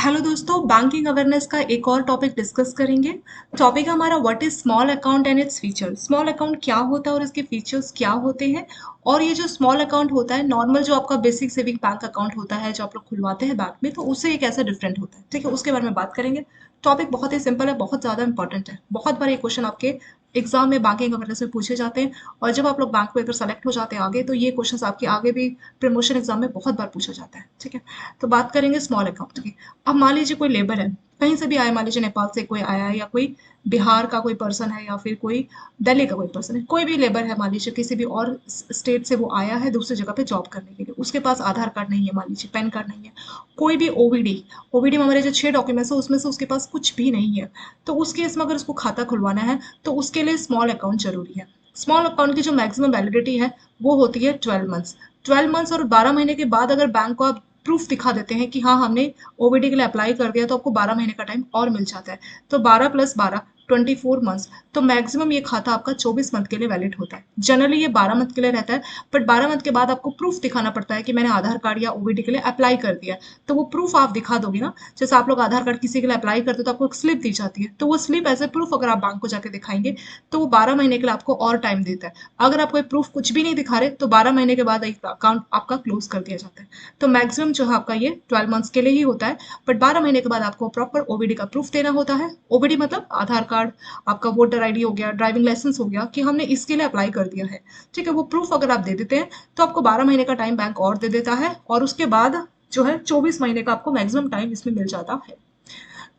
Hello दोस्तों, banking awareness का एक और टॉपिक डिस्कस करेंगे। टॉपिक हमारा what is small account and its feature. Small account क्या होता है और इसके फीचर्स क्या होते हैं, और ये जो स्मॉल अकाउंट होता है, नॉर्मल जो आपका बेसिक सेविंग बैंक अकाउंट होता है जो आप लोग खुलवाते हैं बैंक में, तो उससे ये कैसा डिफरेंट होता है। ठीक है, उसके बारे में बात करेंगे। टॉपिक बहुत ही सिंपल है, बहुत ज़्यादा इंपॉर्टेंट है। बहुत बार ये क्वेश्चन आपके एग्जाम में बैंकिंग अवेयरनेस में पूछे जाते हैं, और जब आप लोग बैंक में अगर सेलेक्ट हो जाते हैं आगे, तो ये क्वेश्चन आपके आगे भी प्रमोशन एग्जाम में बहुत बार पूछा जाता है। ठीक है, तो बात करेंगे स्मॉल अकाउंट की। अब मान लीजिए कोई लेबर है, कहीं से भी आया, मान लीजिए नेपाल से कोई आया है, या कोई बिहार का कोई पर्सन है, या फिर कोई दिल्ली का कोई पर्सन है, कोई भी लेबर है, मान लीजिए किसी भी और स्टेट से वो आया है दूसरी जगह पे जॉब करने के लिए। उसके पास आधार कार्ड नहीं है, मान लीजिए पैन कार्ड नहीं है, कोई भी ओवीडी, ओवीडी में हमारे जो 6 डॉक्यूमेंट्स है उसमें से उसके पास कुछ भी नहीं है, तो उस केस में अगर उसको खाता खुलवाना है तो उसके लिए स्मॉल अकाउंट जरूरी है। स्मॉल अकाउंट की जो मैक्सिमम वैलिडिटी है वो होती है 12 मंथ्स। 12 मंथ्स और 12 महीने के बाद अगर बैंक को आप प्रूफ दिखा देते हैं कि हाँ हमने ओवीडी के लिए अप्लाई कर दिया, तो आपको 12 महीने का टाइम और मिल जाता है। तो 12 + 12 24 मंथ्स। तो मैक्सिमम ये खाता आपका 24 मंथ के लिए वैलिड होता है। जनरली ये 12 मंथ के लिए रहता है, बट 12 मंथ के बाद आपको प्रूफ दिखाना पड़ता है कि मैंने आधार कार्ड या ओवीडी के लिए अप्लाई कर दिया है। तो वो प्रूफ आप दिखा दोगे ना, जैसे आप लोग आधार कार्ड किसी के लिए अप्लाई करते हो तो आपको एक स्लिप दी जाती है, तो वो स्लिप एज ए प्रूफ अगर आप बैंक को जाके दिखाएंगे तो वो 12 महीने के लिए आपको और टाइम देता है। अगर आप कोई प्रूफ कुछ भी नहीं दिखा रहे तो 12 महीने के बाद एक अकाउंट आपका क्लोज कर दिया जाता है। तो मैक्सिमम जो है आपका ये 12 मंथ्स के लिए ही होता है, बट 12 महीने के बाद आपको प्रॉपर ओबीडी का प्रूफ देना होता है। ओबीडी मतलब आधार कार्ड, आपका वोटर आईडी हो गया, ड्राइविंग लाइसेंस हो गया, कि हमने इसके लिए अप्लाई कर दिया है। ठीक है, वो प्रूफ अगर आप दे देते हैं तो आपको 12 महीने का टाइम बैंक और दे देता है, और उसके बाद जो है 24 महीने का आपको मैक्सिमम टाइम इसमें मिल जाता है।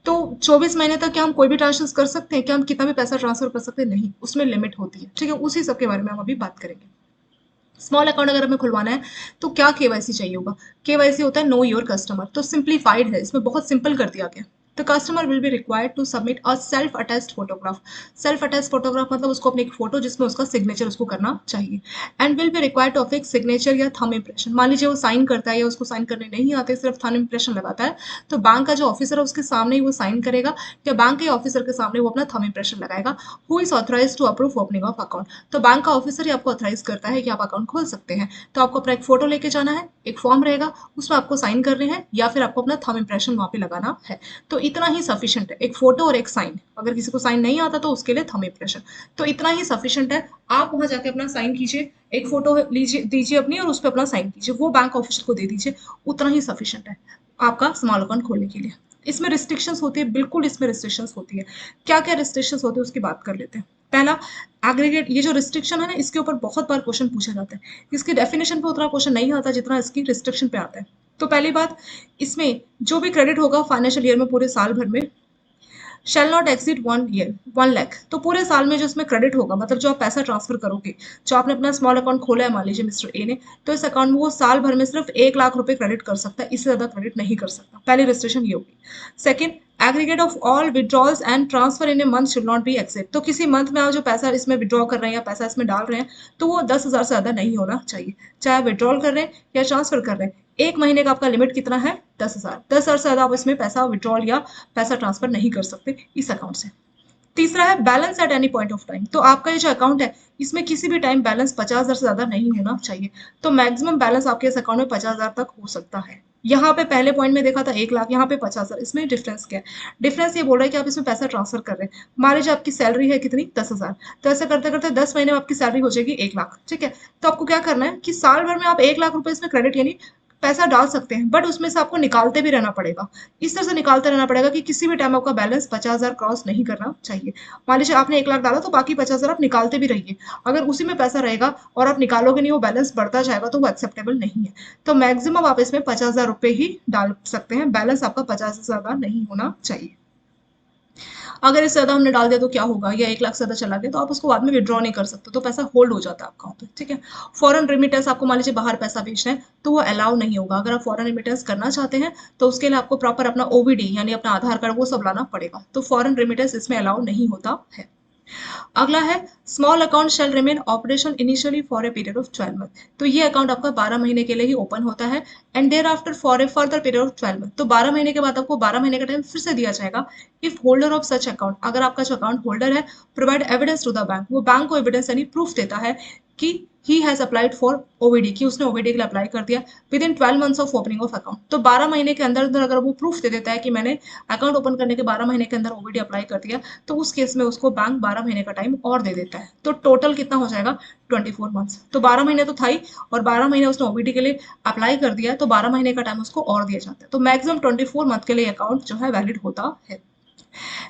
तो 24 महीने तक क्या हम कोई भी ट्रांसफर कर सकते हैं? क्या हम कितना भी पैसा ट्रांसफर कर सकते हैं? नहीं, उसमें लिमिट होती है। ठीक है, उसी सब के बारे में हम अभी बात करेंगे। स्मॉल अकाउंट अगर हमें खुलवाना है तो क्या केवाईसी चाहिए होगा? केवाईसी होता है नो योर कस्टमर। तो सिंप्लीफाइड है, इसमें बहुत सिंपल कर दिया गया। The customer will be required to submit a self attest photograph. Self attest photograph मतलब उसको अपनी एक फोटो जिसमें उसका सिग्नेचर उसको करना चाहिए, and will be required to affix signature या थंब इंप्रेशन। मान लीजिए वो साइन करता है या उसको साइन करने नहीं आते, सिर्फ थंब इंप्रेशन लगाता है, तो बैंक का जो ऑफिसर है उसके सामने ही वो साइन करेगा, या बैंक के ऑफिसर के सामने वो अपना थंब इंप्रेशन लगाएगा। Who is authorize to approve opening of account. तो बैंक का ऑफिसर ही आपको ऑथराइज करता है कि आप अकाउंट खोल सकते हैं। तो आपको अपना एक फोटो लेके जाना है, एक फॉर्म रहेगा, उसमें आपको साइन करने हैं, या फिर आपको अपना थंब इंप्रेशन वहां पे लगाना है। तो इतना ही सफिशिएंट है, एक फोटो और एक साइन। अगर किसी को साइन नहीं आता तो उसके लिए थंब इंप्रेशन। तो इतना ही सफिशिएंट है। आप वहां जाके अपना साइन कीजिए, एक फोटो लीजिए दीजिए अपनी, और उस पर अपना साइन कीजिए, वो बैंक ऑफिसर को दे दीजिए। उतना ही सफिशिएंट है आपका स्मॉल अकाउंट खोलने के लिए। इसमें रिस्ट्रिक्शंस होती है, बिल्कुल इसमें रिस्ट्रिक्शंस होती है। क्या क्या रिस्ट्रिक्शंस होती है उसकी बात कर लेते हैं। पहला, एग्रीगेट। ये जो रिस्ट्रिक्शन है ना, इसके ऊपर बहुत बार क्वेश्चन पूछा जाता है। इसकी डेफिनेशन पे उतना क्वेश्चन नहीं आता जितना इसकी रिस्ट्रिक्शन पे आता है। तो पहली बात, इसमें जो भी क्रेडिट होगा फाइनेंशियल ईयर में, पूरे साल भर में, shall not exceed 1 year 1 lakh. तो पूरे साल में जो इसमें क्रेडिट होगा, मतलब जो आप पैसा ट्रांसफर करोगे, जो आपने अपना स्मॉल अकाउंट खोला है मान लीजिए मिस्टर ए ने, तो इस अकाउंट में वो साल भर में सिर्फ 1 लाख रुपए क्रेडिट कर सकता है, इससे ज्यादा क्रेडिट नहीं कर सकता। पहली रेस्ट्रिक्शन ये होगी। Second, aggregate of all withdrawals and transfer in a month should not be except. तो किसी मंथ में आप जो पैसा इसमें विड्रॉ कर रहे हैं या पैसा इसमें डाल रहे हैं, तो वो 10,000 से ज्यादा नहीं होना चाहिए, चाहे आप विड्रॉल कर रहे हैं या ट्रांसफर कर रहे हैं। एक महीने का आपका लिमिट कितना है? 10,000। 10,000 से ज्यादा आप इसमें पैसा विड्रॉल या पैसा ट्रांसफर नहीं कर सकते इस अकाउंट से। तीसरा है balance at any point of time. तो आपका ये जो अकाउंट है, इसमें किसी भी टाइम बैलेंस 50,000 से ज्यादा नहीं होना चाहिए। तो मैक्सिमम बैलेंस आपके इस अकाउंट में 50,000 तक हो सकता है। यहाँ पे पहले पॉइंट में देखा था 1 लाख, यहाँ पे 50,000। इसमें डिफरेंस क्या है? डिफरेंस ये बोल रहा है कि आप इसमें पैसा ट्रांसफर कर रहे हैं। मान लीजिए आपकी सैलरी है कितनी? 10,000। तो ऐसे करते करते 10 महीने में आपकी सैलरी हो जाएगी 1 लाख। ठीक है, तो आपको क्या करना है कि साल भर में आप 1 लाख रुपए इसमें क्रेडिट यानी पैसा डाल सकते हैं, बट उसमें से आपको निकालते भी रहना पड़ेगा। इस तरह से निकालते रहना पड़ेगा कि किसी भी टाइम आपका बैलेंस 50,000 क्रॉस नहीं करना चाहिए। मान लीजिए आपने 1 लाख डाला तो बाकी 50,000 आप निकालते भी रहिए। अगर उसी में पैसा रहेगा और आप निकालोगे नहीं, वो बैलेंस बढ़ता जाएगा, तो वो एक्सेप्टेबल नहीं है। तो मैक्सिमम आप इसमें 50,000 रुपए ही डाल सकते हैं, बैलेंस आपका 50 से ज्यादा नहीं होना चाहिए। अगर इससे ज्यादा हमने डाल दिया तो क्या होगा, या 1 लाख से ज्यादा चला गया तो आप उसको बाद में विड्रॉ नहीं कर सकते, तो पैसा होल्ड हो जाता है आपका वहाँ पे। ठीक है, फॉरेन रेमिटेंस, आपको मान लीजिए बाहर पैसा भेजना है तो वो अलाउ नहीं होगा। अगर आप फॉरेन रेमिटेंस करना चाहते हैं तो उसके लिए आपको प्रॉपर अपना ओवीडी यानी अपना आधार कार्ड वो सब लाना पड़ेगा, तो फॉरेन रेमिटेंस इसमें अलाउ नहीं होता है। अगला है small account shall remain operation initially for a period of 12 month. तो ये अकाउंट आपका 12 महीने के लिए ही ओपन होता है, and thereafter for a further period of 12 month. तो 12 महीने के बाद आपको 12 महीने का टाइम फिर से दिया जाएगा। If holder of such account, अगर आपका जो अकाउंट होल्डर है, provide evidence to the bank, वो बैंक को एविडेंस यानी प्रूफ देता है कि he has applied for OVD, कि उसने ओवीडी के लिए अप्लाई कर दिया within 12 months of opening of account. तो 12 महीने के अंदर अंदर अगर वो प्रूफ दे देता है कि मैंने अकाउंट ओपन करने के 12 महीने के अंदर ओवीडी अप्लाई कर दिया, तो उस केस में उसको बैंक 12 महीने का टाइम और दे देता है। तो टोटल कितना हो जाएगा, 24 मंथ्स। तो 12 महीने तो था ही, और 12 महीने उसने ओवीडी के लिए अप्लाई कर दिया, तो 12 महीने का टाइम उसको और दिया जाता है। तो मैक्सिमम 24 मंथ के लिए अकाउंट जो है वैलिड होता है।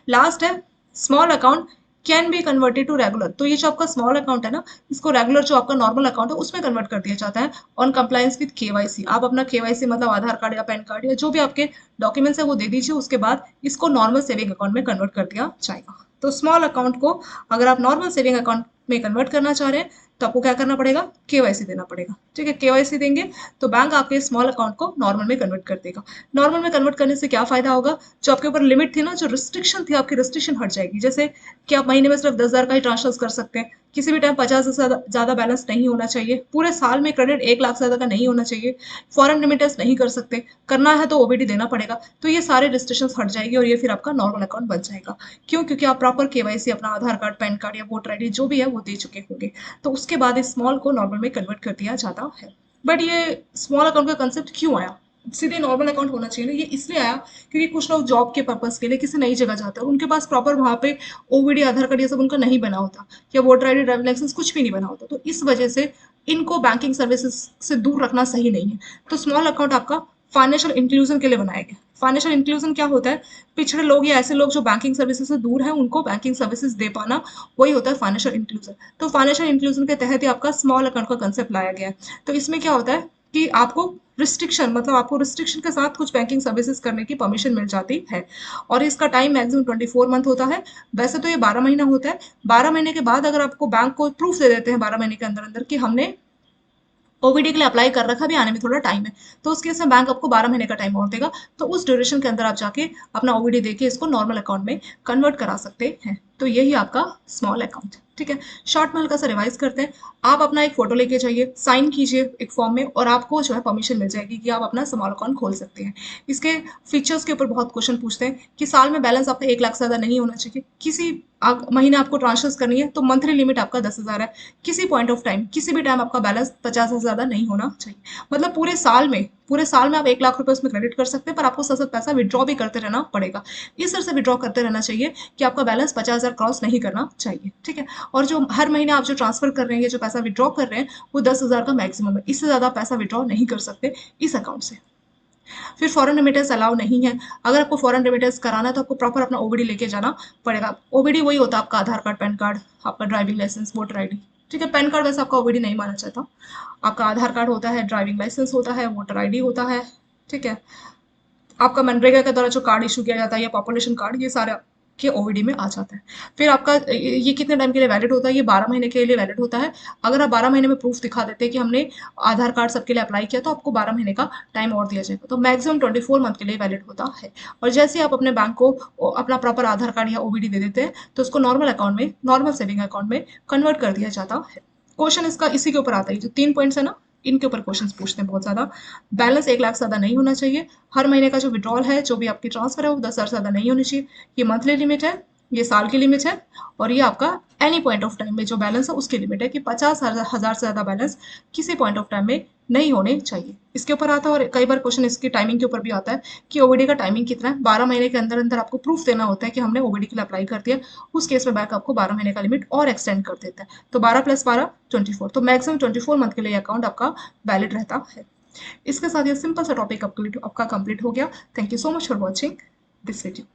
लास्ट है small account can be converted to regular. तो ये जो आपका स्मॉल अकाउंट है ना, इसको रेगुलर जो आपका नॉर्मल अकाउंट है उसमें कन्वर्ट कर दिया जाता है ऑन कंप्लायंस विद केवाईसी। आप अपना केवाईसी मतलब आधार कार्ड या पैन कार्ड या जो भी आपके डॉक्यूमेंट्स है वो दे दीजिए, उसके बाद इसको नॉर्मल सेविंग अकाउंट में कन्वर्ट कर दिया जाएगा। तो स्मॉल अकाउंट को अगर आप नॉर्मल सेविंग अकाउंट में कन्वर्ट करना चाह रहे हैं तो आपको क्या करना पड़ेगा, केवाईसी देना पड़ेगा। ठीक है, केवाईसी देंगे तो बैंक आपके स्मॉल अकाउंट को नॉर्मल में कन्वर्ट कर देगा। नॉर्मल में कन्वर्ट करने से क्या फायदा होगा, जो आपके ऊपर लिमिट थी ना, जो रिस्ट्रिक्शन थी, आपकी रिस्ट्रिक्शन हट जाएगी। जैसे कि आप महीने में सिर्फ 10,000 का ही ट्रांसफर कर सकते हैं, किसी भी टाइम 50 से ज्यादा बैलेंस नहीं होना चाहिए, पूरे साल में क्रेडिट 1 लाख से ज्यादा का नहीं होना चाहिए, फॉरेन रेमिटेंस नहीं कर सकते, करना है तो ओबीडी देना पड़ेगा। तो ये सारे रिस्ट्रिक्शंस हट जाएगी और ये फिर आपका नॉर्मल अकाउंट बन जाएगा। क्यों, क्योंकि आप प्रॉपर केवाईसी अपना आधार कार्ड, पैन कार्ड या वोटर आईडी जो भी है वो दे चुके होंगे। तो उसके बाद इस स्मॉल को नॉर्मल में कन्वर्ट कर दिया जाता है। बट ये स्मॉल अकाउंट का कंसेप्ट क्यों आया, सीधे नॉर्मल अकाउंट होना चाहिए ना, ये इसलिए आया क्योंकि कुछ लोग जॉब के पर्पस के लिए किसी नई जगह जाते हैं, उनके पास प्रॉपर वहाँ पे ओवीडी, आधार कार्ड ये सब उनका नहीं बना होता, या वोटर आईडी, ड्राइविंग लाइसेंस कुछ भी नहीं बना होता। तो इस वजह से इनको बैंकिंग सर्विसेज से दूर रखना सही नहीं है। तो स्मॉल अकाउंट आपका फाइनेंशियल इंक्लूजन के लिए बनाया गया। फाइनेंशियल इंक्लूजन क्या होता है, पिछड़े लोग या ऐसे लोग जो बैंकिंग सर्विसेज से दूर हैं उनको बैंकिंग सर्विसेज दे पाना, वही होता है फाइनेंशियल इंक्लूजन। तो फाइनेंशियल इंक्लूजन के तहत ही आपका स्मॉल अकाउंट का कंसेप्ट लाया गया है। तो इसमें क्या होता है कि आपको रिस्ट्रिक्शन, मतलब आपको रिस्ट्रिक्शन के साथ कुछ बैंकिंग सर्विसेज करने की परमिशन मिल जाती है, और इसका टाइम मैक्सिमम 24 मंथ होता है। वैसे तो ये 12 महीना होता है। 12 महीने के बाद अगर आपको बैंक को प्रूफ दे देते हैं 12 महीने के अंदर अंदर कि हमने ओबीडी के लिए अप्लाई कर रखा, भी आने में थोड़ा टाइम है, तो उस केस में बैंक आपको 12 महीने का टाइम और देगा। तो उस ड्यूरेशन के अंदर आप जाके अपना ओबीडी देके इसको नॉर्मल अकाउंट में कन्वर्ट करा सकते हैं। तो यही आपका स्मॉल अकाउंट। ठीक है, शॉर्ट में हल्का सा रिवाइज करते हैं। आप अपना एक फोटो लेके जाइए, साइन कीजिए एक फॉर्म में, और आपको जो है परमिशन मिल जाएगी कि आप अपना स्मॉल अकाउंट खोल सकते हैं। इसके फीचर्स के ऊपर बहुत क्वेश्चन पूछते हैं कि साल में बैलेंस आपका 1 लाख से ज्यादा नहीं होना चाहिए, किसी महीने आपको ट्रांसफर करनी है तो मंथली लिमिट आपका 10,000 है, किसी पॉइंट ऑफ टाइम किसी भी टाइम आपका बैलेंस 50 से ज्यादा नहीं होना चाहिए। मतलब पूरे साल में आप 1 लाख रुपए उसमें क्रेडिट कर सकते हैं, पर आपको सतत पैसा विड्रॉ भी करते रहना पड़ेगा। इस तरह से विड्रॉ करते रहना चाहिए कि आपका बैलेंस 50,000 क्रॉस नहीं करना चाहिए। ठीक है, और जो हर महीने आप जो ट्रांसफर कर रहे हैं, जो पैसा विड्रॉ कर रहे हैं, वो 10,000 का मैक्सिमम है, इससे ज्यादा पैसा विड्रॉ नहीं कर सकते इस अकाउंट से। फिर फॉरेन रेमिटेंस अलाउ नहीं है। अगर आपको फॉरेन रेमिटेंस कराना है तो आपको प्रॉपर अपना ओबीडी लेके जाना पड़ेगा। ओबीडी वही होता है आपका आधार कार्ड, पैन कार्ड, आपका ड्राइविंग लाइसेंस, वोटर आईडी। ठीक है, पैन कार्ड वैसे आपका ओबीडी नहीं माना जाता। आपका आधार कार्ड होता है, ड्राइविंग लाइसेंस होता है, वोटर आईडी होता है। ठीक है, आपका मनरेगा के द्वारा जो कार्ड इशू किया जाता है या पॉपुलेशन कार्ड, ये सारे के ओवीडी में आ जाता है। फिर आपका ये कितने टाइम के लिए वैलिड होता है, ये 12 महीने के लिए वैलिड होता है। अगर आप 12 महीने में प्रूफ दिखा देते हैं कि हमने आधार कार्ड सबके लिए अप्लाई किया, तो आपको 12 महीने का टाइम और दिया जाएगा। तो मैक्सिमम 24 मंथ के लिए वैलिड होता है। और जैसे ही आप अपने बैंक को अपना प्रॉपर आधार कार्ड या ओवीडी दे देते हैं, तो उसको नॉर्मल अकाउंट में, नॉर्मल सेविंग अकाउंट में कन्वर्ट कर दिया जाता है। क्वेश्चन इसका इसी के ऊपर आता है, जो 3 पॉइंट्स है ना, इनके ऊपर क्वेश्चंस पूछते हैं बहुत ज्यादा। बैलेंस 1 लाख से ज्यादा नहीं होना चाहिए, हर महीने का जो विड्रॉल है, जो भी आपकी ट्रांसफर है, वो 10,000 से ज्यादा नहीं होनी चाहिए, ये मंथली लिमिट है, ये साल की लिमिट है, और ये आपका एनी पॉइंट ऑफ टाइम में जो बैलेंस है उसकी लिमिट है कि 50,000 से ज्यादा बैलेंस किसी पॉइंट ऑफ टाइम में नहीं होने चाहिए। इसके ऊपर आता है, और कई बार क्वेश्चन इसकी टाइमिंग के ऊपर भी आता है कि ओबीडी का टाइमिंग कितना है। 12 महीने के अंदर अंदर आपको प्रूफ देना होता है कि हमने ओबीडी के लिए अप्लाई कर दिया। उस केस में बैंक आपको 12 महीने का लिमिट और एक्सटेंड कर देता है। तो 12 + 12 24, तो मैक्सिमम 24 मंथ के लिए अकाउंट आपका वैलिड रहता है। इसके साथ ये सिंपल सा टॉपिक आपका कंप्लीट हो गया। Thank you so much for watching this video.